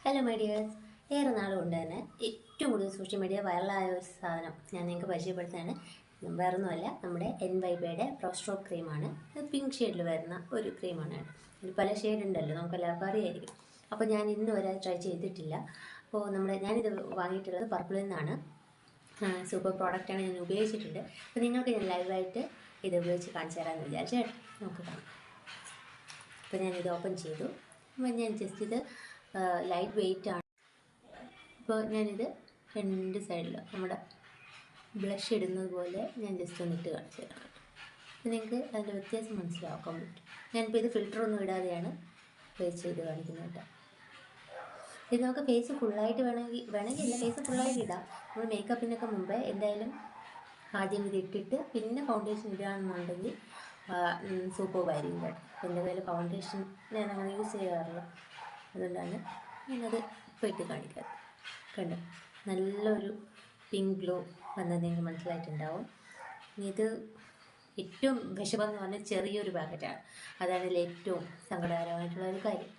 Hello my dears, ഏറെ നാളുകൊണ്ട് തന്നെ ഏറ്റവും കൂടുതൽ സോഷ്യൽ മീഡിയ വൈറലായ ഒരു സാധനം ഞാൻ നിങ്ങൾക്ക് പരിചയപ്പെടുത്തുകയാണ്. വേറൊന്നുമല്ല, നമ്മുടെ NYBയുടെ പ്രോസ്ട്രോ ക്രീമാണ്. ഇത് പിങ്ക് ഷെയ്ഡിൽ വരുന്ന ഒരു ക്രീമാണ്. ഇതിൽ പല ഷെയ്ഡ് ഉണ്ടല്ലോ, നമുക്ക് എല്ലാവർക്കും അറിയായിരിക്കും. അപ്പോൾ ഞാൻ ഇന്ന് വരെ ട്രൈ ചെയ്തിട്ടില്ല. അപ്പോൾ ഞാനിത് വാങ്ങിയിട്ടുള്ളത് പർപ്പിളിൽ നിന്നാണ്. സൂപ്പർ പ്രോഡക്റ്റാണ്, ഞാൻ ഉപയോഗിച്ചിട്ടുണ്ട്. അപ്പോൾ നിങ്ങൾക്ക് ഞാൻ ലൈവായിട്ട് ഇത് ഉപയോഗിച്ച് കാണിച്ചു തരാമെന്ന് വിചാരിച്ചു. നമുക്ക് കാണാം. അപ്പോൾ ഞാനിത് ഓപ്പൺ ചെയ്തു. അപ്പോൾ ഞാൻ ജസ്റ്റ് ഇത് ലൈറ്റ് വെയിറ്റ് ആണ്. ഇപ്പോൾ ഞാനിത് രണ്ട് സൈഡിൽ നമ്മുടെ ബ്ലഷ് ഇടുന്നത് പോലെ ഞാൻ ജസ്റ്റ് ഒന്ന് ഇട്ട് കാണിച്ചു തരാം. അപ്പോൾ നിങ്ങൾക്ക് അതിൻ്റെ വ്യത്യാസം മനസ്സിലാക്കാൻ പറ്റും. ഞാനിപ്പോൾ ഇത് ഫിൽറ്ററൊന്നും ഇടാതെയാണ് ഫേസ് ചെയ്ത് കാണിക്കുന്നത് കേട്ടോ. ഇത് നമുക്ക് ഫേസ് ഫുള്ളായിട്ട് വേണമെങ്കിൽ ഇല്ല, ഫേസ് ഫുള്ളായിട്ട് ഇടാം. നമ്മൾ മേക്കപ്പിനൊക്കെ മുമ്പേ എന്തായാലും ആദ്യം ഇത് ഇട്ടിട്ട് പിന്നെ ഫൗണ്ടേഷൻ ഇടുകയാണെന്നുണ്ടെങ്കിൽ സൂപ്പർബായിരിക്കും കേട്ടോ. എൻ്റെ കയ്യിൽ ഫൗണ്ടേഷൻ ഞാൻ അങ്ങനെ യൂസ് ചെയ്യാറില്ല, അതുകൊണ്ടാണ് ഞാനത് ഇപ്പോൾ ഇട്ട് കാണിക്കാറ്. കണ്ടോ, നല്ലൊരു പിങ്ക് ഗ്ലോ വന്നത് നിങ്ങൾക്ക് മനസ്സിലായിട്ടുണ്ടാവും. ഇത് ഏറ്റവും വിഷമെന്ന് പറഞ്ഞാൽ ചെറിയൊരു പാക്കറ്റാണ്. അതാണ് ഇതിൽ ഏറ്റവും സങ്കടകരമായിട്ടുള്ള ഒരു കാര്യം.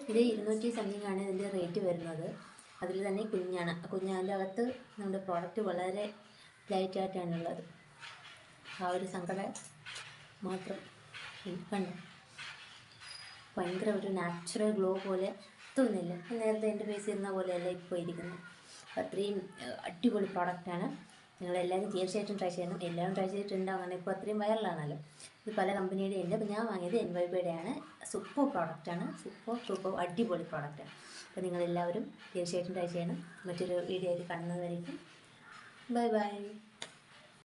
ഇത് 200 സംതിങ് ആണ് ഇതിൻ്റെ റേറ്റ് വരുന്നത്. അതിൽ തന്നെ കുഞ്ഞാൻ്റെ അകത്ത് നമ്മുടെ പ്രോഡക്റ്റ് വളരെ ലൈറ്റായിട്ടാണുള്ളത്. ആ ഒരു സങ്കടം മാത്രം കണ്ടു. ഭയങ്കര ഒരു നാച്ചുറൽ ഗ്ലോ പോലെ തോന്നില്ല. നേരത്തെ എൻ്റെ ഫേസ് ഇരുന്ന പോലെയല്ല ഇപ്പോൾ ഇരിക്കുന്നത്. അത്രയും അടിപൊളി പ്രോഡക്റ്റാണ്. നിങ്ങളെല്ലാവരും തീർച്ചയായിട്ടും ട്രൈ ചെയ്യണം. എല്ലാവരും ട്രൈ ചെയ്തിട്ടുണ്ടാവും, അങ്ങനെ ഇപ്പോൾ അത്രയും വൈറലാണല്ലോ. ഇത് പല കമ്പനിയുടെ ഉണ്ട്. അപ്പോൾ ഞാൻ വാങ്ങിയത് NYBയുടെ ആണ്. സൂപ്പർ പ്രോഡക്റ്റാണ്, സൂപ്പർ അടിപൊളി പ്രോഡക്റ്റാണ്. അപ്പോൾ നിങ്ങളെല്ലാവരും തീർച്ചയായിട്ടും ട്രൈ ചെയ്യണം. മറ്റൊരു വീഡിയോ ആയിട്ട് കാണുന്നതായിരിക്കും. Bye bye.